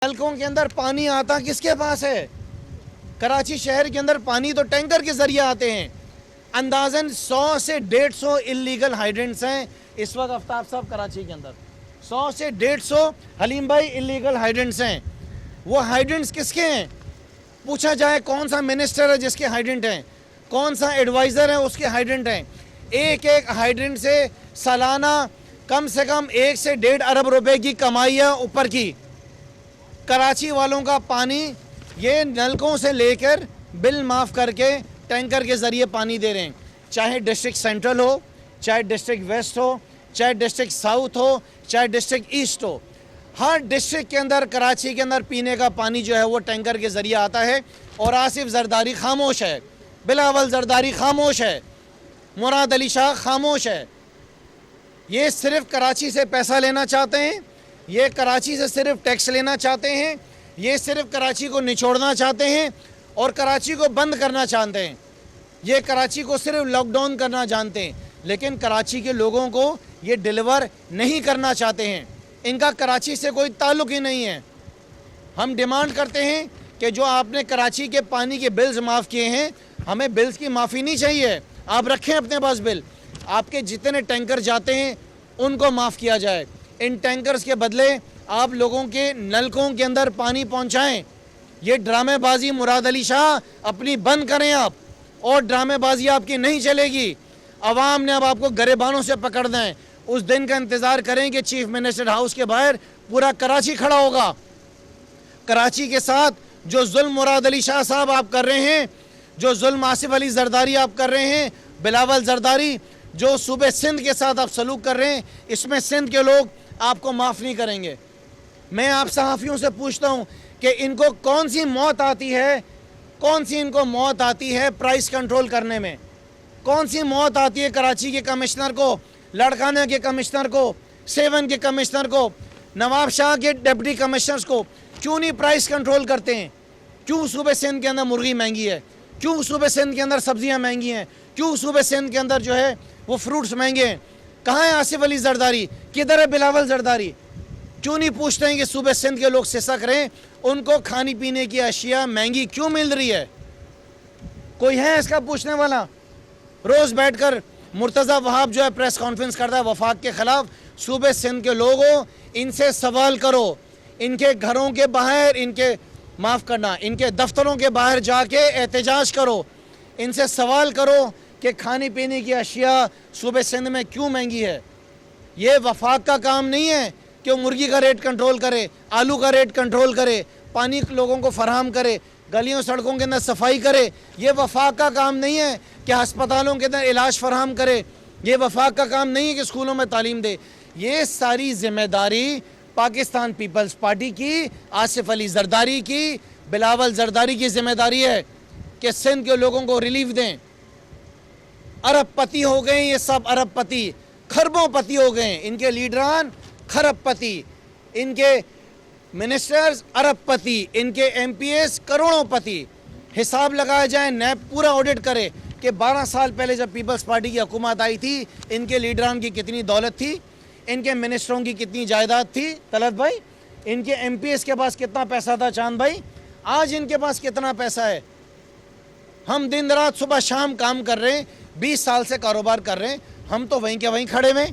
नलकों के अंदर पानी आता किसके पास है? कराची शहर के अंदर पानी तो टैंकर के जरिए आते हैं। अंदाजन 100 से 150 इलीगल हाइड्रेंट्स हैं इस वक्त आफ्ताब साहब कराची के अंदर। 100 से 150 हलीम भाई इलीगल हाइड्रेंट्स हैं। वो हाइड्रेंट्स किसके हैं? पूछा जाए कौन सा मिनिस्टर है जिसके हाइड्रेंट हैं, कौन सा एडवाइज़र है उसके हाइड्रेंट हैं। एक एक हाइड्रेंट से सालाना कम से कम 1 से 1.5 अरब रुपए की कमाई है ऊपर की। कराची वालों का पानी ये नलकों से लेकर बिल माफ़ करके टैंकर के ज़रिए पानी दे रहे हैं, चाहे डिस्ट्रिक्ट सेंट्रल हो, चाहे डिस्ट्रिक्ट वेस्ट हो, चाहे डिस्ट्रिक्ट साउथ हो, चाहे डिस्ट्रिक्ट ईस्ट हो। हर डिस्ट्रिक्ट के अंदर कराची के अंदर पीने का पानी जो है वो टैंकर के ज़रिए आता है। और आसिफ जरदारी खामोश है, बिलावल जरदारी खामोश है, मुराद अली शाह खामोश है। ये सिर्फ कराची से पैसा लेना चाहते हैं, ये कराची से सिर्फ टैक्स लेना चाहते हैं, ये सिर्फ कराची को निचोड़ना चाहते हैं और कराची को बंद करना चाहते हैं। ये कराची को सिर्फ लॉकडाउन करना जानते हैं, लेकिन कराची के लोगों को ये डिलीवर नहीं करना चाहते हैं। इनका कराची से कोई ताल्लुक़ ही नहीं है। हम डिमांड करते हैं कि जो आपने कराची के पानी के बिल्स माफ़ किए हैं, हमें बिल्स की माफ़ी नहीं चाहिए। आप रखें अपने पास बिल, आपके जितने टैंकर जाते हैं उनको माफ़ किया जाए। इन टैंकर्स के बदले आप लोगों के नलकों के अंदर पानी पहुंचाएं। ये ड्रामेबाजी मुराद अली शाह अपनी बंद करें आप, और ड्रामेबाजी आपकी नहीं चलेगी। अवाम ने अब आपको गरेबानों से पकड़ना है। उस दिन का इंतज़ार करें कि चीफ मिनिस्टर हाउस के बाहर पूरा कराची खड़ा होगा। कराची के साथ जो जुल्म मुराद अली शाह साहब आप कर रहे हैं, जो जुल्म आसिफ अली जरदारी आप कर रहे हैं, बिलावल जरदारी, जो सूबे सिंध के साथ आप सलूक कर रहे हैं, इसमें सिंध के लोग आपको माफ़ नहीं करेंगे। मैं आप सहाफ़ियों से पूछता हूँ कि इनको कौन सी मौत आती है, कौन सी इनको मौत आती है प्राइस कंट्रोल करने में? कौन सी मौत आती है कराची के कमिश्नर को, लड़काना के कमिश्नर को, सेवन के कमिश्नर को, नवाब शाह के डिप्टी कमिश्नर्स को? क्यों नहीं प्राइस कंट्रोल करते हैं? क्यों सूबे सिंध के अंदर मुर्गी महंगी है? क्यों सूबे सिंध के अंदर सब्जियां महंगी हैं? क्यों सूबे सिंध के अंदर जो है वो फ्रूट्स महंगे हैं? कहाँ है आसिफ अली जरदारी? किधर है बिलावल जरदारी? क्यों नहीं पूछते हैं कि सूबे सिंध के लोग सिसक रहे हैं, उनको खाने पीने की अशिया महंगी क्यों मिल रही है? कोई है इसका पूछने वाला? रोज़ बैठकर मुर्तज़ा वहाब जो है प्रेस कॉन्फ्रेंस करता है वफाक के ख़िलाफ़। सूबे सिंध के लोगों, इनसे सवाल करो, इनके घरों के बाहर, इनके माफ़ करना, इनके दफ्तरों के बाहर जाके एहतजाज करो, इनसे सवाल करो कि खाने पीने की अशिया सूबे सिंध में क्यों महंगी है। ये वफाक का काम नहीं है कि वो मुर्गी का रेट कंट्रोल करे, आलू का रेट कंट्रोल करे, पानी लोगों को फराहम करे, गलियों सड़कों के अंदर सफाई करे। ये वफाक का काम नहीं है कि अस्पतालों के अंदर इलाज फराहम करे। ये वफाक का काम नहीं है कि स्कूलों में तालीम दे। ये सारी जिम्मेदारी पाकिस्तान पीपल्स पार्टी की, आसिफ अली जरदारी की, बिलावल जरदारी की जिम्मेदारी है कि सिंध के लोगों को रिलीफ दें। अरबपति हो गए ये सब, अरबपति, खरबोंपति हो गए। इनके लीडरान खरबपति, इनके मिनिस्टर्स अरबपति, इनके एमपीएस करोड़ोंपति। हिसाब लगाया जाए, नैब पूरा ऑडिट करे कि 12 साल पहले जब पीपल्स पार्टी की हुकूमत आई थी, इनके लीडरान की कितनी दौलत थी, इनके मिनिस्टरों की कितनी जायदाद थी तलत भाई, इनके एमपीएस के पास कितना पैसा था चांद भाई, आज इनके पास कितना पैसा है। हम दिन रात सुबह शाम काम कर रहे हैं, 20 साल से कारोबार कर रहे हैं, हम तो वहीं के वहीं खड़े हुए।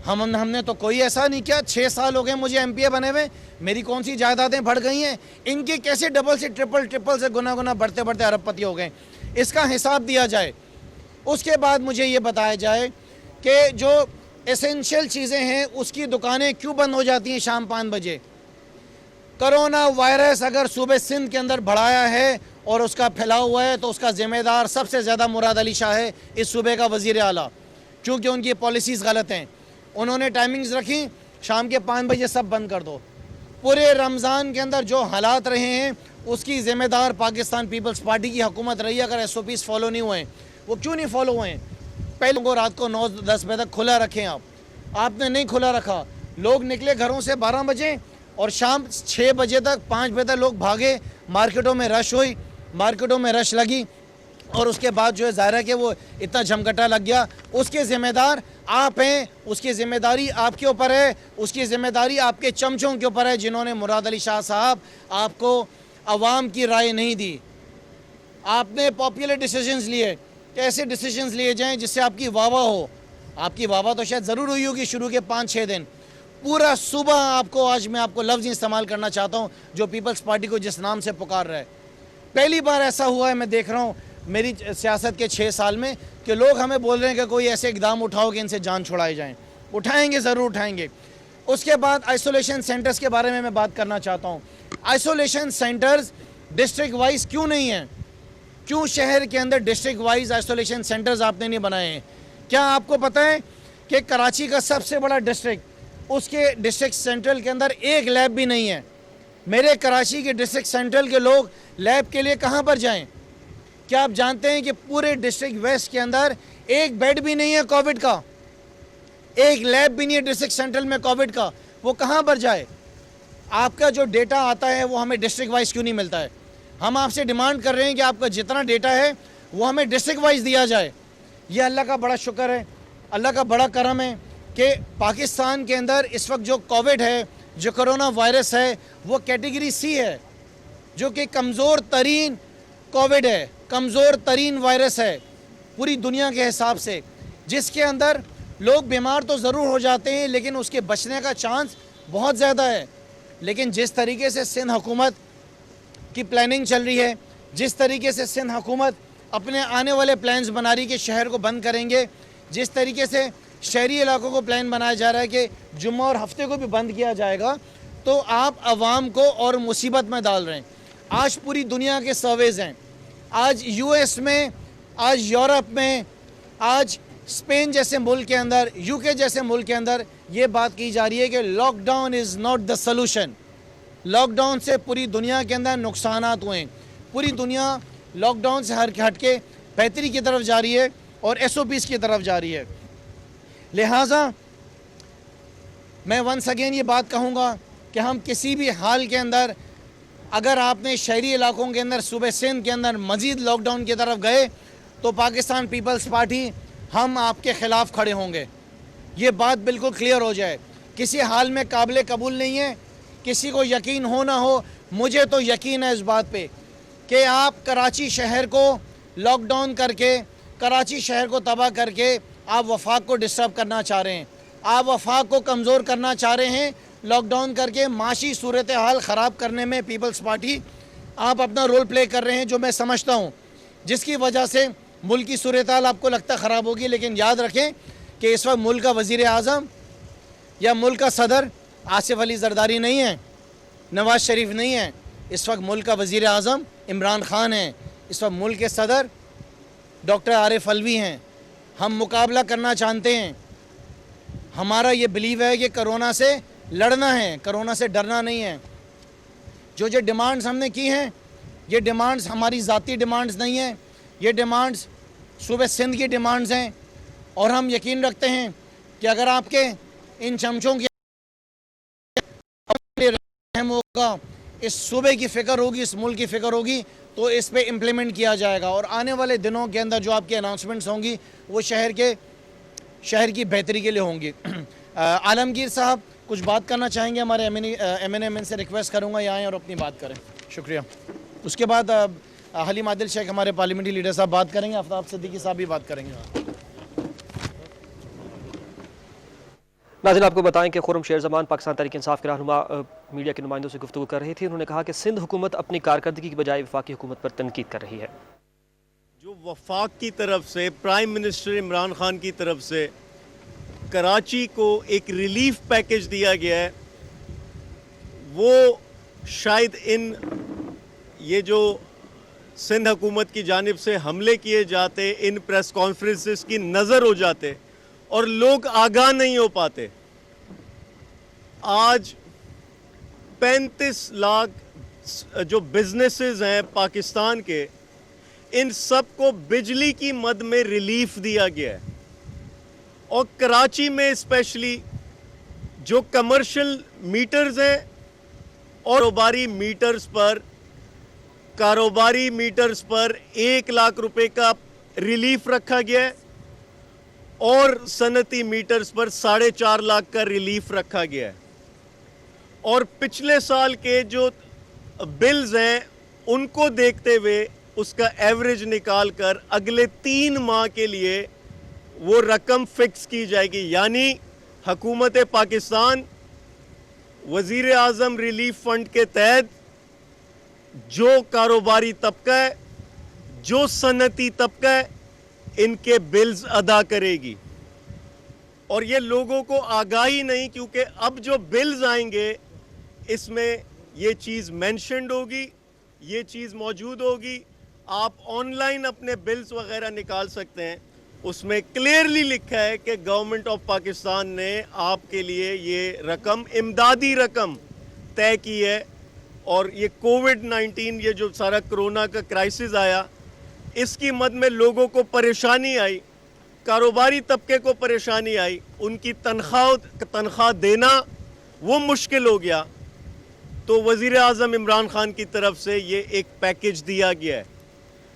हमने तो कोई ऐसा नहीं किया। 6 साल हो गए मुझे एमपीए बने हुए, मेरी कौन सी जायदादें बढ़ गई हैं? इनकी कैसे डबल से ट्रिपल से गुना गुना बढ़ते बढ़ते अरबपति हो गए? इसका हिसाब दिया जाए। उसके बाद मुझे ये बताया जाए कि जो एसेंशियल चीज़ें हैं उसकी दुकानें क्यों बंद हो जाती हैं शाम 5 बजे? कोरोना वायरस अगर सूबे सिंध के अंदर बढ़ाया है और उसका फैलाव हुआ है तो उसका ज़िम्मेदार सबसे ज़्यादा मुराद अली शाह है, इस सूबे का वज़ीर आला, क्योंकि उनकी पॉलिसीज़ गलत हैं। उन्होंने टाइमिंग्स रखी, शाम के 5 बजे सब बंद कर दो। पूरे रमज़ान के अंदर जो हालात रहे हैं उसकी ज़िम्मेदार पाकिस्तान पीपल्स पार्टी की हुकूमत रही है। अगर SOPs फॉलो नहीं हुए, वो क्यों नहीं फॉलो हुए? पहले को रात को 9-10 बजे तक खुला रखें आपने नहीं खुला रखा। लोग निकले घरों से 12 बजे और शाम 6 बजे तक, 5 बजे तक लोग भागे, मार्केटों में रश हुई, मार्केटों में रश लगी और उसके बाद जो है ज़ाहिर है कि वो इतना झमकटा लग गया। उसके ज़िम्मेदार आप हैं, उसकी जिम्मेदारी आपके ऊपर है, उसकी जिम्मेदारी आपके चमचों के ऊपर है जिन्होंने मुराद अली शाह साहब आपको अवाम की राय नहीं दी। आपने पॉपुलर डिसीजंस लिए, कैसे डिसीजंस लिए जाएं जिससे आपकी वाह हो। आपकी वाह तो शायद ज़रूर हुई होगी शुरू के 5-6 दिन। पूरा सुबह आपको, आज मैं आपको लफ्ज़ इस्तेमाल करना चाहता हूँ जो पीपल्स पार्टी को जिस नाम से पुकार रहा है, पहली बार ऐसा हुआ है मैं देख रहा हूँ मेरी सियासत के 6 साल में कि लोग हमें बोल रहे हैं कि कोई ऐसे इकदाम उठाओ कि इनसे जान छुड़ाई जाएं। उठाएंगे, ज़रूर उठाएंगे। उसके बाद आइसोलेशन सेंटर्स के बारे में मैं बात करना चाहता हूँ। आइसोलेशन सेंटर्स डिस्ट्रिक्ट वाइज क्यों नहीं हैं? क्यों शहर के अंदर डिस्ट्रिक्ट वाइज आइसोलेशन सेंटर्स आपने नहीं बनाए हैं? क्या आपको पता है कि कराची का सबसे बड़ा डिस्ट्रिक्ट, उसके डिस्ट्रिक्ट सेंट्रल के अंदर एक लैब भी नहीं है? मेरे कराची के डिस्ट्रिक्ट सेंट्रल के लोग लैब के लिए कहाँ पर जाएं? क्या आप जानते हैं कि पूरे डिस्ट्रिक्ट वेस्ट के अंदर एक बेड भी नहीं है कोविड का, एक लैब भी नहीं है डिस्ट्रिक्ट सेंट्रल में कोविड का? वो कहाँ पर जाए? आपका जो डेटा आता है वो हमें डिस्ट्रिक्ट वाइज क्यों नहीं मिलता है? हम आपसे डिमांड कर रहे हैं कि आपका जितना डेटा है वो हमें डिस्ट्रिक्ट वाइज दिया जाए। ये अल्लाह का बड़ा शुक्र है, अल्लाह का बड़ा करम है कि पाकिस्तान के अंदर इस वक्त जो कोविड है, जो कोरोना वायरस है, वो कैटेगरी सी है, जो कि कमज़ोर तरीन कोविड है, कमज़ोर तरीन वायरस है पूरी दुनिया के हिसाब से, जिसके अंदर लोग बीमार तो ज़रूर हो जाते हैं लेकिन उसके बचने का चांस बहुत ज़्यादा है। लेकिन जिस तरीके से सिंध हुकूमत की प्लानिंग चल रही है, जिस तरीके से सिंध हुकूमत अपने आने वाले प्लान्स बना रही है कि शहर को बंद करेंगे, जिस तरीके से शहरी इलाकों को प्लान बनाया जा रहा है कि जुम्मा और हफ्ते को भी बंद किया जाएगा, तो आप आवाम को और मुसीबत में डाल रहे हैं। आज पूरी दुनिया के सर्वेज़ हैं, आज यूएस में, आज यूरोप में, आज स्पेन जैसे मुल्क के अंदर, यूके जैसे मुल्क के अंदर ये बात की जा रही है कि lockdown is not the solution. Lockdown से पूरी दुनिया के अंदर नुकसानात हुए हैं, पूरी दुनिया लॉकडाउन से हट के बेहतरी की तरफ जा रही है और SOPs की तरफ जा रही है। लिहाजा मैं वंस अगेन ये बात कहूँगा कि हम किसी भी हाल के अंदर, अगर आपने शहरी इलाकों के अंदर, सूबे सिंध के अंदर मज़ीद लॉकडाउन की तरफ गए तो पाकिस्तान पीपल्स पार्टी हम आपके ख़िलाफ़ खड़े होंगे। ये बात बिल्कुल क्लियर हो जाए। किसी हाल में काबिल कबूल नहीं है, किसी को यकीन हो ना हो, मुझे तो यकीन है इस बात पे कि आप कराची शहर को लॉकडाउन करके, कराची शहर को तबाह करके आप वफाक को डिस्टर्ब करना चाह रहे हैं, आप वफाक को कमज़ोर करना चाह रहे हैं। लॉकडाउन करके माशी सूरत हाल ख़राब करने में पीपल्स पार्टी आप अपना रोल प्ले कर रहे हैं, जो मैं समझता हूँ, जिसकी वजह से मुल्क की सूरत हाल आपको लगता ख़राब होगी। लेकिन याद रखें कि इस वक्त मुल्क का वज़ीर आज़म या मुल्क का सदर आसिफ अली जरदारी नहीं है, नवाज़ शरीफ नहीं है। इस वक्त मुल्क का वज़ीर आज़म इमरान ख़ान है, इस वक्त मुल्क के सदर डॉक्टर आरिफ अलवी हैं। हम मुकाबला करना चाहते हैं, हमारा ये बिलीव है कि कोरोना से लड़ना है, कोरोना से डरना नहीं है। जो जो डिमांड्स हमने की हैं, ये डिमांड्स हमारी ज़ाती डिमांड्स नहीं हैं, ये डिमांड्स सूबे सिंध की डिमांड्स हैं। और हम यकीन रखते हैं कि अगर आपके इन चमचों की रहम होगा, इस सूबे की फ़िक्र होगी, इस मुल्क की फ़िक्र होगी, तो इस पे इम्प्लीमेंट किया जाएगा। और आने वाले दिनों के अंदर जो आपकी अनाउंसमेंट्स होंगी वो शहर की बेहतरी के लिए होंगी। आलमगीर साहब कुछ बात करना चाहेंगे? हमारे MNMN से रिक्वेस्ट करूँगा यहाँ आएँ और अपनी बात करें। शुक्रिया। उसके बाद हलीम आदिल शेख हमारे पार्लियामेंट्री लीडर साहब बात करेंगे, आफ्ताब सिद्दीकी साहब भी बात करेंगे। नाज़रीन, आपको बताएं कि खुर्रम शेर ज़मान पाकिस्तान तहरीक इंसाफ के रहनुमा मीडिया के नुमाइंदों से गुफ्तगू कर रही थी। उन्होंने कहा कि सिंध हुकूमत अपनी कारकर्दगी की बजाय वफाकी हुकूमत पर तनकीद कर रही है। जो वफाक की तरफ से, प्राइम मिनिस्टर इमरान खान की तरफ से कराची को एक रिलीफ पैकेज दिया गया है, वो शायद ये जो सिंध हुकूमत की जानिब से हमले किए जाते, इन प्रेस कॉन्फ्रेंसेस की नज़र हो जाते और लोग आगाह नहीं हो पाते। आज 35 लाख जो बिजनेसेस हैं पाकिस्तान के, इन सब को बिजली की मद में रिलीफ दिया गया है। और कराची में स्पेशली जो कमर्शियल मीटर्स हैं और कारोबारी मीटर्स पर 1 लाख रुपए का रिलीफ रखा गया है। और सनती मीटर्स पर 4.5 लाख का रिलीफ रखा गया है। और पिछले साल के जो बिल्स हैं उनको देखते हुए उसका एवरेज निकाल कर अगले 3 माह के लिए वो रकम फिक्स की जाएगी। यानी हुकूमत पाकिस्तान वज़ीर आज़म रिलीफ फंड के तहत जो कारोबारी तबका है, जो सनती तबका है, इनके बिल्स अदा करेगी। और ये लोगों को आगाही नहीं, क्योंकि अब जो बिल्स आएंगे इसमें ये चीज़ मेंशन्ड होगी, ये चीज़ मौजूद होगी। आप ऑनलाइन अपने बिल्स वगैरह निकाल सकते हैं। उसमें क्लियरली लिखा है कि गवर्नमेंट ऑफ पाकिस्तान ने आपके लिए ये रकम, इमदादी रकम तय की है। और ये कोविड-19, ये जो सारा कोरोना का क्राइसिस आया, इसकी मद में लोगों को परेशानी आई, कारोबारी तबके को परेशानी आई, उनकी तनख्वाह देना वो मुश्किल हो गया। तो वज़ीर आज़म इमरान खान की तरफ से ये एक पैकेज दिया गया है।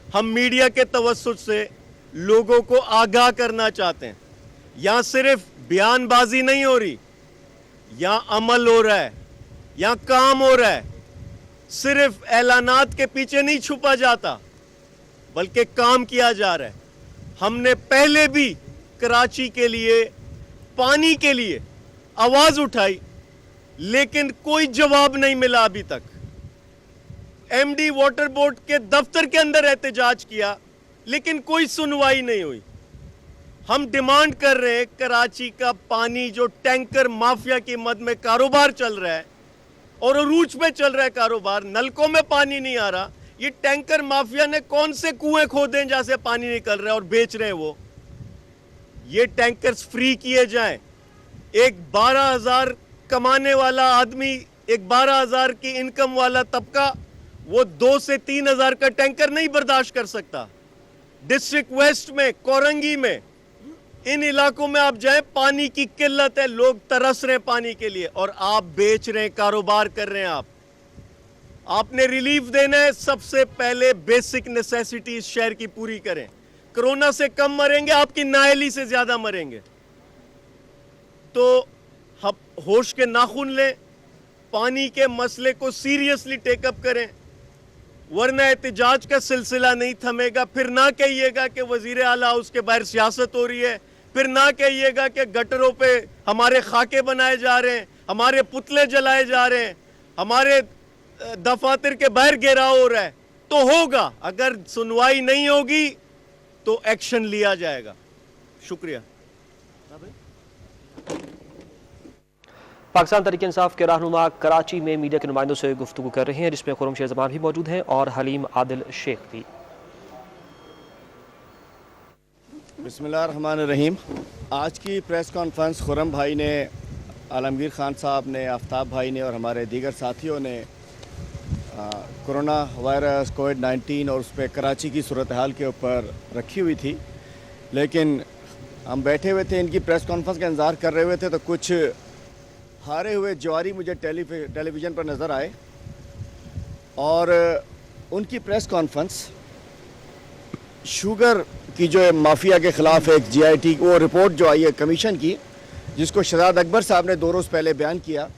हम मीडिया के तवस्सुत से लोगों को आगाह करना चाहते हैं। यहाँ सिर्फ बयानबाजी नहीं हो रही, यहाँ अमल हो रहा है, यहाँ काम हो रहा है। सिर्फ ऐलानात के पीछे नहीं छुपा जाता, बल्कि काम किया जा रहा है। हमने पहले भी कराची के लिए पानी के लिए आवाज उठाई, लेकिन कोई जवाब नहीं मिला अभी तक। एमडी वाटर बोर्ड के दफ्तर के अंदर एहतजाज किया, लेकिन कोई सुनवाई नहीं हुई। हम डिमांड कर रहे हैं कराची का पानी, जो टैंकर माफिया की मद में कारोबार चल रहा है और अरूज पे चल रहा है कारोबार, नलकों में पानी नहीं आ रहा। ये टैंकर माफिया ने कौन से कुएं खोदे हैं जहां से पानी निकल रहा है और बेच रहे हैं वो। ये टैंकर्स फ्री किए जाएं। एक 12,000 कमाने वाला आदमी, एक 12,000 की इनकम वाला तबका, वो 2 से 3,000 का टैंकर नहीं बर्दाश्त कर सकता। डिस्ट्रिक्ट वेस्ट में, कोरंगी में, इन इलाकों में आप जाएं, पानी की किल्लत है, लोग तरस रहे हैं पानी के लिए, और आप बेच रहे हैं, कारोबार कर रहे हैं। आपने रिलीफ देना है, सबसे पहले बेसिक नेसेसिटीज शहर की पूरी करें। कोरोना से कम मरेंगे, आपकी नाअहली से ज्यादा मरेंगे। तो होश के नाखून लें, पानी के मसले को सीरियसली टेकअप करें, वरना एहतजाज का सिलसिला नहीं थमेगा। फिर ना कहिएगा कि वजीर आला हाउस के बाहर सियासत हो रही है, फिर ना कहिएगा कि गटरों पे हमारे खाके बनाए जा रहे हैं, हमारे पुतले जलाए जा रहे हैं, हमारे दफातर के बाहर घेराव हो रहा है। तो होगा, अगर सुनवाई नहीं होगी तो एक्शन लिया जाएगा। शुक्रिया। पाकिस्तान तहरीक इंसाफ के रहनुमा कराची में मीडिया के नुमाइंदों से गुफ्तगू कर रहे हैं, जिसमें खुर्रम शेर जमान भी मौजूद हैं और हलीम आदिल शेख भी। बिस्मिल्लाहिर्रहमानिर्रहीम। आज की प्रेस कॉन्फ्रेंस खुर्रम भाई ने, आलमगीर खान साहब ने, आफ्ताब भाई ने और हमारे दीगर साथियों ने कोरोना वायरस, कोविड-19 और उस पर कराची की सूरत हाल के ऊपर रखी हुई थी। लेकिन हम बैठे हुए थे, इनकी प्रेस कॉन्फ्रेंस का इंतज़ार कर रहे हुए थे, तो कुछ हारे हुए जवारी मुझे टेलीविज़न पर नज़र आए और उनकी प्रेस कॉन्फ्रेंस शुगर की जो माफिया के ख़िलाफ़ एक GIT वो रिपोर्ट जो आई है कमीशन की, जिसको शहजाद अकबर साहब ने 2 रोज़ पहले बयान किया,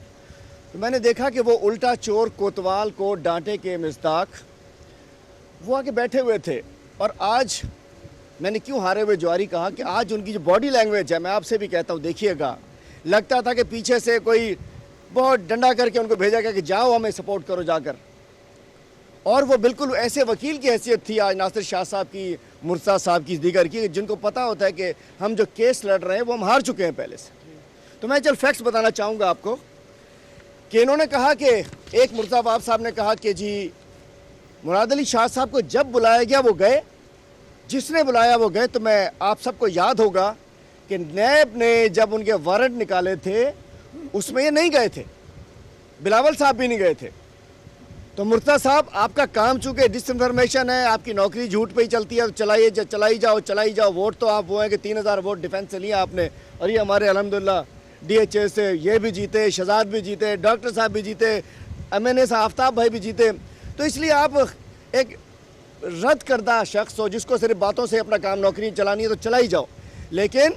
तो मैंने देखा कि वो उल्टा चोर कोतवाल को डांटे के मिस्ताक वो आके बैठे हुए थे। और आज मैंने क्यों हारे हुए जवारी कहा कि आज उनकी जो बॉडी लैंग्वेज है, मैं आपसे भी कहता हूँ, देखिएगा, लगता था कि पीछे से कोई बहुत डंडा करके उनको भेजा गया कि जाओ हमें सपोर्ट करो जाकर। और वो बिल्कुल ऐसे वकील की हैसियत थी आज नासिर शाह साहब की, मुर्तज़ा साहब की, दीगर की, जिनको पता होता है कि हम जो केस लड़ रहे हैं वो हम हार चुके हैं पहले से। तो मैं चल फैक्ट्स बताना चाहूँगा आपको कि इन्होंने कहा कि एक मुर्तज़ा बाब साहब ने कहा कि जी मुराद अली शाह साहब को जब बुलाया गया वो गए, जिसने बुलाया वो गए। तो मैं आप सबको याद होगा कि नैब ने जब उनके वारंट निकाले थे उसमें ये नहीं गए थे, बिलावल साहब भी नहीं गए थे। तो मुर्तज़ा साहब, आपका काम चूँकि डिसइंफॉर्मेशन है, आपकी नौकरी झूठ पे ही चलती है, तो चलाई जाओ। वोट तो आप वो हैं कि 3,000 वोट डिफेंस से लिए आपने, और ये हमारे अल्हम्दुलिल्लाह DHA से ये भी जीते, शहजाद भी जीते, डॉक्टर साहब भी जीते, MNA साहब आफ्ताब भाई भी जीते। तो इसलिए आप एक रद्द करदा शख्स हो जिसको सिर्फ बातों से अपना काम नौकरी चलानी है तो चला ही जाओ। लेकिन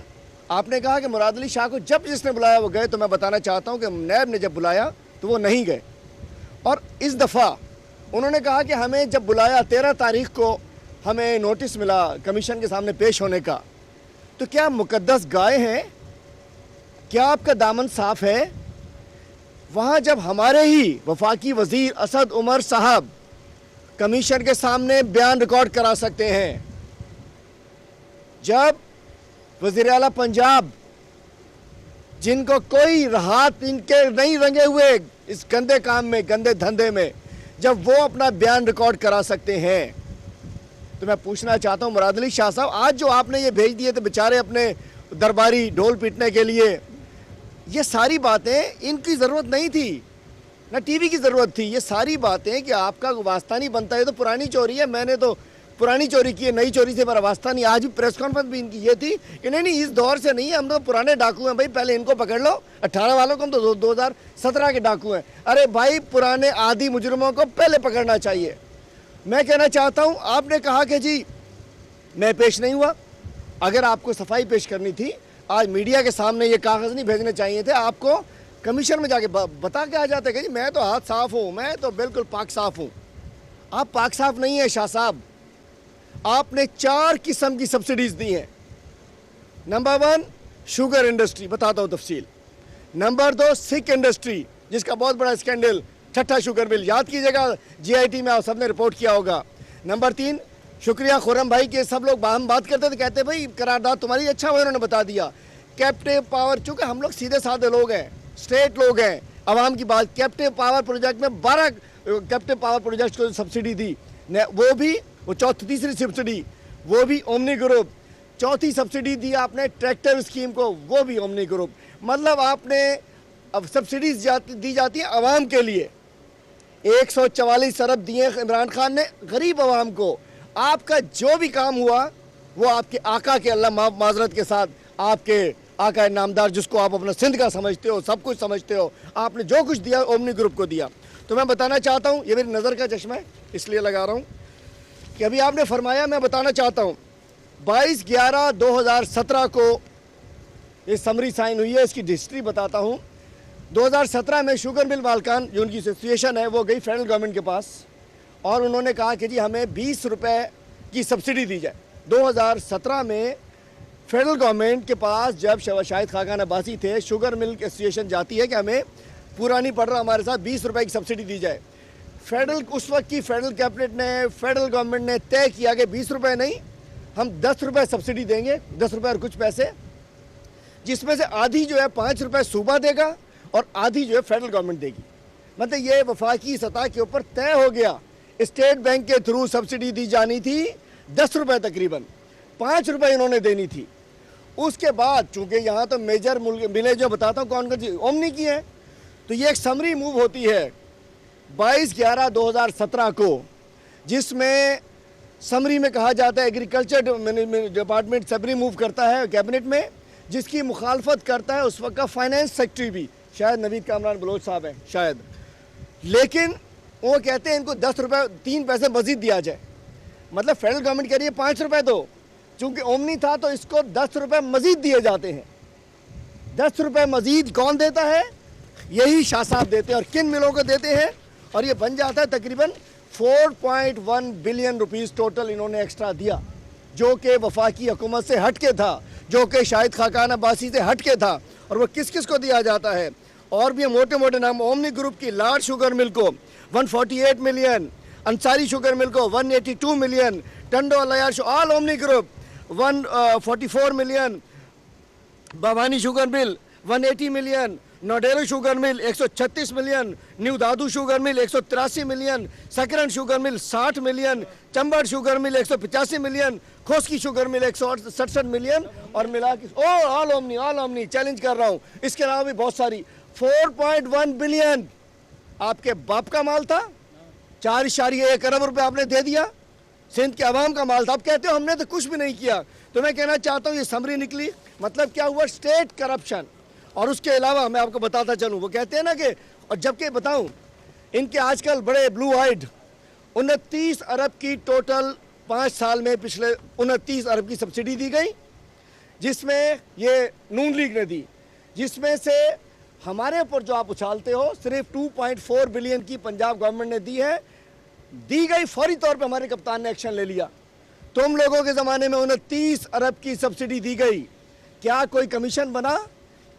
आपने कहा कि मुराद अली शाह को जब जिसने बुलाया वो गए, तो मैं बताना चाहता हूं कि नैब ने जब बुलाया तो वो नहीं गए। और इस दफ़ा उन्होंने कहा कि हमें जब बुलाया 13 तारीख को हमें नोटिस मिला कमीशन के सामने पेश होने का, तो क्या मुकद्दस गाय हैं? क्या आपका दामन साफ है? वहाँ जब हमारे ही वफाकी वजीर असद उमर साहब कमीशन के सामने बयान रिकॉर्ड करा सकते हैं, जब वज़ीर आला पंजाब जिनको कोई हाथ इनके नहीं रंगे हुए इस गंदे काम में, गंदे धंधे में, जब वो अपना बयान रिकॉर्ड करा सकते हैं, तो मैं पूछना चाहता हूं मुराद अली शाह साहब, आज जो आपने ये भेज दिए थे बेचारे अपने दरबारी ढोल पीटने के लिए, ये सारी बातें इनकी ज़रूरत नहीं थी, ना टीवी की ज़रूरत थी। ये सारी बातें कि आपका वास्ता नहीं बनता है तो पुरानी चोरी है, मैंने तो पुरानी चोरी की है, नई चोरी से मेरा वास्ता नहीं। आज भी प्रेस कॉन्फ्रेंस भी इनकी ये थी कि नहीं इस दौर से नहीं है, हम तो पुराने डाकू हैं भाई, पहले इनको पकड़ लो, 18 वालों को, हम तो 2017 के डाकू हैं। अरे भाई पुराने आदि मुजरिमों को पहले पकड़ना चाहिए। मैं कहना चाहता हूँ, आपने कहा कि जी मैं पेश नहीं हुआ, अगर आपको सफाई पेश करनी थी आज मीडिया के सामने ये कागज़ नहीं भेजने चाहिए थे, आपको कमीशन में जाके बता के आ जाते कि जी मैं तो हाथ साफ़ हूँ, मैं तो बिल्कुल पाक साफ़ हूँ। आप पाक साफ़ नहीं है शाह साहब। आपने 4 किस्म की सब्सिडीज़ दी हैं। नंबर 1 शुगर इंडस्ट्री, बताता हूँ तफसील। नंबर 2 सिक इंडस्ट्री, जिसका बहुत बड़ा स्कैंडल, छठा शुगर मिल, याद कीजिएगा GIT में आप सबने रिपोर्ट किया होगा। नंबर 3 शुक्रिया खुरम भाई के, सब लोग हम बात करते थे, कहते भाई करारदाद तुम्हारी अच्छा हुआ, उन्होंने बता दिया। कैप्टिव पावर, चूँकि हम लोग सीधे साधे लोग हैं, स्टेट लोग हैं, आवाम की बात, कैप्टिव पावर प्रोजेक्ट में 12 कैप्टिव पावर प्रोजेक्ट को सब्सिडी दी, वो भी वो तीसरी सब्सिडी वो भी ओमनी ग्रुप। चौथी सब्सिडी दी आपने ट्रैक्टर स्कीम को, वो भी ओमनी ग्रुप। मतलब आपने अब सब्सिडीज दी जाती है आवाम के लिए। 144 अरब दिए इमरान खान ने गरीब आवाम को। आपका जो भी काम हुआ वो आपके आका के, अल्लाह माजरत के साथ, आपके आका नामदार जिसको आप अपना सिंध का समझते हो, सब कुछ समझते हो, आपने जो कुछ दिया ओमनी ग्रुप को दिया। तो मैं बताना चाहता हूँ, ये मेरी नज़र का चश्मा है इसलिए लगा रहा हूँ कि अभी आपने फरमाया, मैं बताना चाहता हूँ 22/11/2017 को ये समरी साइन हुई है। इसकी हिस्ट्री बताता हूँ। 2017 में शुगर मिल मालकान जो उनकी एसोसिएशन है वो गई फेडरल गवर्नमेंट के पास और उन्होंने कहा कि जी हमें 20 रुपये की सब्सिडी दी जाए। 2017 में फेडरल गवर्नमेंट के पास जब शाहिद खाकान अब्बासी थे, शुगर मिल एसोसिएशन जाती है कि हमें पूरा नहीं पड़ रहा, हमारे साथ 20 रुपये की सब्सिडी दी जाए। फेडरल उस वक्त की फेडरल कैबिनेट ने, फेडरल गवर्नमेंट ने तय किया कि 20 रुपये नहीं, हम 10 रुपये सब्सिडी देंगे, 10 रुपये और कुछ पैसे, जिसमें से आधी जो है 5 रुपये सूबा देगा और आधी जो है फेडरल गवर्नमेंट देगी। मतलब ये वफाकी सतह के ऊपर तय हो गया। स्टेट बैंक के थ्रू सब्सिडी दी जानी थी 10 रुपये, तकरीबन 5 रुपये इन्होंने देनी थी। उसके बाद चूंकि यहाँ तो मेजर मिले जो बताता हूँ कौन कौन सी ओमनी की है, तो ये एक समरी मूव होती है 22/11/2017 को, जिसमें समरी में कहा जाता है एग्रीकल्चर डिपार्टमेंट समरी मूव करता है कैबिनेट में, जिसकी मुखालफत करता है उस वक्त का फाइनेंस सेक्रेटरी भी, शायद नवीद कामरान बलोच साहब हैं शायद, लेकिन वो कहते हैं इनको 10 रुपये 3 पैसे मजीद दिया जाए। मतलब फेडरल गवर्नमेंट कह रही है 5 रुपये दो, चूँकि ओमनी था तो इसको 10 रुपये मजीद दिए जाते हैं। 10 रुपये मजीद कौन देता है? यही शाह साहब देते हैं। और किन मिलों को देते हैं? और ये बन जाता है तकरीबन 4.1 बिलियन रुपीज़ टोटल इन्होंने एक्स्ट्रा दिया, जो कि वफाकी हुकूमत से हट के था, जो कि शाहिद खाकान अब्बासी से हट के था। और वो किस किस को दिया जाता है? और भी मोटे मोटे नाम, ओमनी ग्रुप की लार्ज शुगर मिल को 148 मिलियन, अंसारी शुगर मिल को 182 million, Tando Allahyar all Omni group 144 million, Bhavani sugar mill 180 million, Naudero sugar mill 136 million, new Dadu sugar mill 183 million, Sakrand sugar mill 60 million, Chambar sugar mill 185 million, Khoski sugar mill 167 million और मिला के all omni challenge कर रहा हूँ। इसके अलावा भी बहुत सारी 4.1 बिलियन आपके बाप का माल था, 4.1 अरब रुपए आपने दे दिया, सिंध के अवाम का माल था। आप कहते हो हमने तो कुछ भी नहीं किया। तो मैं कहना चाहता हूँ ये समरी निकली, मतलब क्या हुआ? State corruption. और उसके अलावा मैं आपको बताता चलूँ, वो कहते हैं ना कि, और जबकि बताऊँ इनके आजकल बड़े ब्लू आइड 29 अरब की टोटल 5 साल में पिछले 29 अरब की सब्सिडी दी गई। जिसमें ये नून लीग ने दी, जिसमें से हमारे ऊपर जो आप उछालते हो सिर्फ 2.4 बिलियन की पंजाब गवर्नमेंट ने दी है। दी गई फौरी तौर पे हमारे कप्तान ने एक्शन ले लिया। तुम लोगों के ज़माने में 29 अरब की सब्सिडी दी गई, क्या कोई कमीशन बना?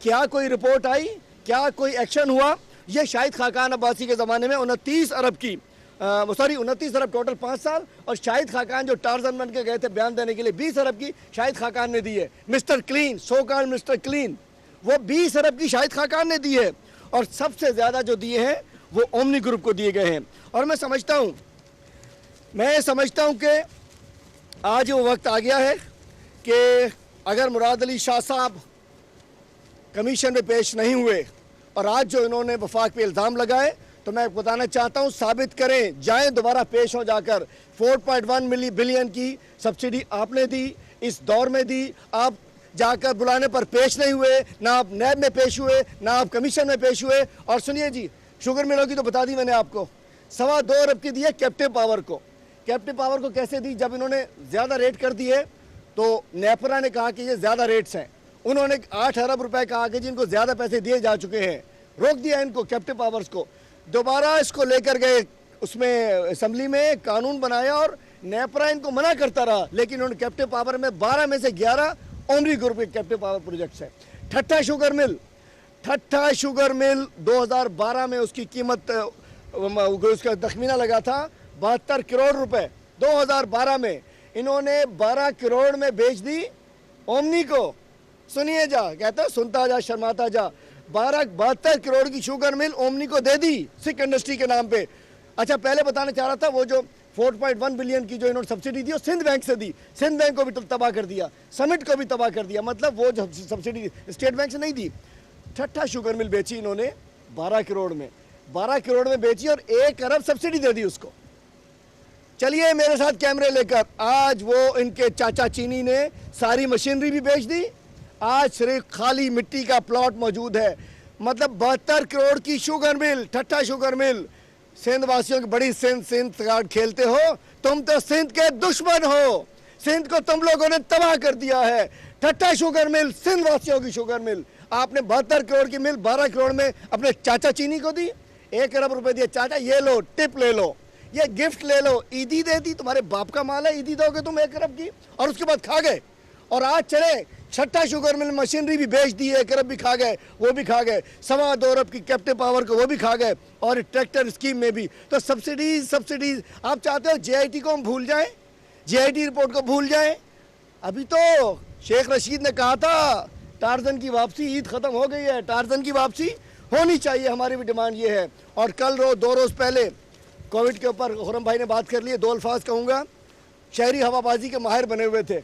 क्या कोई रिपोर्ट आई? क्या कोई एक्शन हुआ? ये शाहिद खाकान अब्बासी के ज़माने में 29 अरब की 29 अरब टोटल 5 साल, और शाहिद खाकान जो टार्जन बन के गए थे बयान देने के लिए 20 अरब की शाहिद खाकान ने दी है। Mister clean, so called mister clean, वो 20 अरब की शाहिद खाकान ने दी है। और सबसे ज़्यादा जो दिए हैं वो ओमनी ग्रुप को दिए गए हैं। और मैं समझता हूँ कि आज वो वक्त आ गया है कि अगर मुराद अली शाह साहब कमीशन में पेश नहीं हुए और आज जो इन्होंने वफाक पे इल्ज़ाम लगाए, तो मैं बताना चाहता हूँ साबित करें, जाएं दोबारा पेश हो जाकर। 4.1 बिलियन की सब्सिडी आपने दी, इस दौर में दी, आप जाकर बुलाने पर पेश नहीं हुए, ना आप नैब में पेश हुए, ना आप कमीशन में पेश हुए। और सुनिए जी, शुगर मिलों की तो बता दी मैंने आपको, 2.25 अरब की दी है कैप्टिव पावर को। कैप्टिव पावर को कैसे दी? जब इन्होंने ज़्यादा रेट कर दिए तो नेपरा ने कहा कि ये ज़्यादा रेट्स हैं, उन्होंने 8 अरब रुपए कहा कि जिनको ज़्यादा पैसे दिए जा चुके हैं, रोक दिया इनको कैप्टिव पावर्स को। दोबारा इसको लेकर गए उसमें असेंबली में कानून बनाया और नेपरा इनको मना करता रहा, लेकिन उन्होंने कैप्टिव पावर में 12 में से 11 ओमरी ग्रुप के कैप्टिव पावर प्रोजेक्ट्स हैं। ठट्ठा शुगर मिल 2012 में उसकी कीमत, उसका तखमीना लगा था 72 करोड़ रुपए। 2012 में इन्होंने 12 करोड़ में बेच दी ओमनी को। सुनिए जा, कहता सुनता जा शर्माता जा, 72 करोड़ की शुगर मिल ओमनी को दे दी सिख इंडस्ट्री के नाम पे। अच्छा, पहले बताना चाह रहा था, वो जो 4.1 बिलियन की जो इन्होंने सब्सिडी दी, वो सिंध बैंक से दी, सिंध बैंक को भी तबाह कर दिया, समिट को भी तबाह कर दिया। मतलब वो जो सब्सिडी स्टेट बैंक से नहीं दी। ठट्ठा शुगर मिल बेची इन्होंने 12 करोड़ में, 12 करोड़ में बेची और 1 अरब सब्सिडी दे दी उसको। चलिए मेरे साथ कैमरे लेकर, आज वो इनके चाचा चीनी ने सारी मशीनरी भी बेच दी, आज सिर्फ खाली मिट्टी का प्लॉट मौजूद है। मतलब 72 करोड़ की शुगर मिल, ठट्ठा शुगर मिल। सिंध वासियों की बड़ी सिंध कार्ड खेलते हो, तुम तो सिंध के दुश्मन हो, सिंध को तुम लोगों ने तबाह कर दिया है। ठट्ठा शुगर मिल सिंध वासियों की शुगर मिल, आपने 72 करोड़ की मिल 12 करोड़ में अपने चाचा चीनी को दी, 1 अरब रुपए दिए, चाचा ये लो टिप ले लो, ये गिफ्ट ले लो, ईदी दे दी, तुम्हारे बाप का माल है, ईदी दोगे तुम 1 अरब की, और उसके बाद खा गए। और आज चले छठा शुगर मिल मशीनरी भी बेच दी, 1 अरब भी खा गए, वो भी खा गए, 2.25 अरब की कैप्टिव पावर को वो भी खा गए, और ट्रैक्टर स्कीम में भी। तो सब्सिडीज आप चाहते हो JIT को हम भूल जाएं, JIT रिपोर्ट को भूल जाएं? अभी तो शेख रशीद ने कहा था टार्जन की वापसी, ईद खत्म हो गई है, टार्जन की वापसी होनी चाहिए, हमारी भी डिमांड ये है। और कल 2 रोज़ पहले कोविड के ऊपर खुरम भाई ने बात कर ली, 2 अल्फाज कहूँगा, शहरी हवाबाजी के माहिर बने हुए थे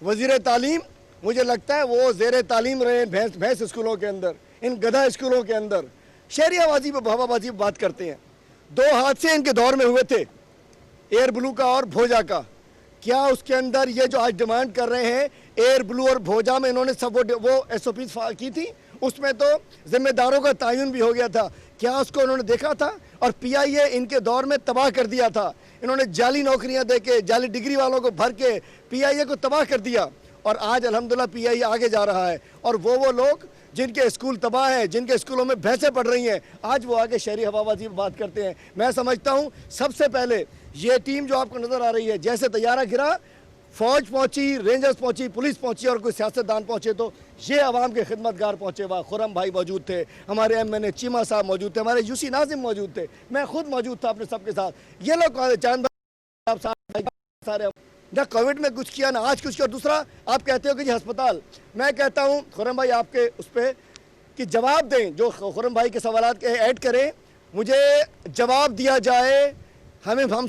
वज़ीर तालीम, मुझे लगता है वो ज़ेर तालीम रहे भैंस स्कूलों के अंदर, इन गधा स्कूलों के अंदर शहरी हवाबाजी पर बात करते हैं। 2 हादसे इनके दौर में हुए थे, एयर ब्लू का और भोजा का। क्या उसके अंदर ये जो आज डिमांड कर रहे हैं, एयर ब्लू और भोजा में इन्होंने सब वो SOP की थी, उसमें तो जिम्मेदारों का तयन भी हो गया था, क्या उसको उन्होंने देखा था? और PIA इनके दौर में तबाह कर दिया था, इन्होंने जाली नौकरियां देके, जाली डिग्री वालों को भर के PIA को तबाह कर दिया। और आज अल्हम्दुलिल्लाह PIA आगे जा रहा है, और वो लोग जिनके स्कूल तबाह हैं, जिनके स्कूलों में भैंसें पढ़ रही हैं, आज वो आगे शहरी हवाबाजी पर बात करते हैं। मैं समझता हूँ सबसे पहले ये टीम जो आपको नज़र आ रही है, जैसे तैयारा गिरा, फौज पहुंची, रेंजर्स पहुंची, पुलिस पहुंची और कोई सियासतदान पहुंचे, तो ये आवाम के खिदमतगार पहुंचे। वहाँ खुरम भाई मौजूद थे, हमारे MNA चीमा साहब मौजूद थे, हमारे UC नाजिम मौजूद थे, मैं खुद मौजूद था अपने सबके साथ। ये लोग चांद सारे ना कोविड में कुछ किया, ना आज कुछ किया। और दूसरा आप कहते हो कि जी अस्पताल, मैं कहता हूँ खुरम भाई आपके उस पर कि जवाब दें, जो खुरम भाई के सवालात के ऐड करें, मुझे जवाब दिया जाए, हम सब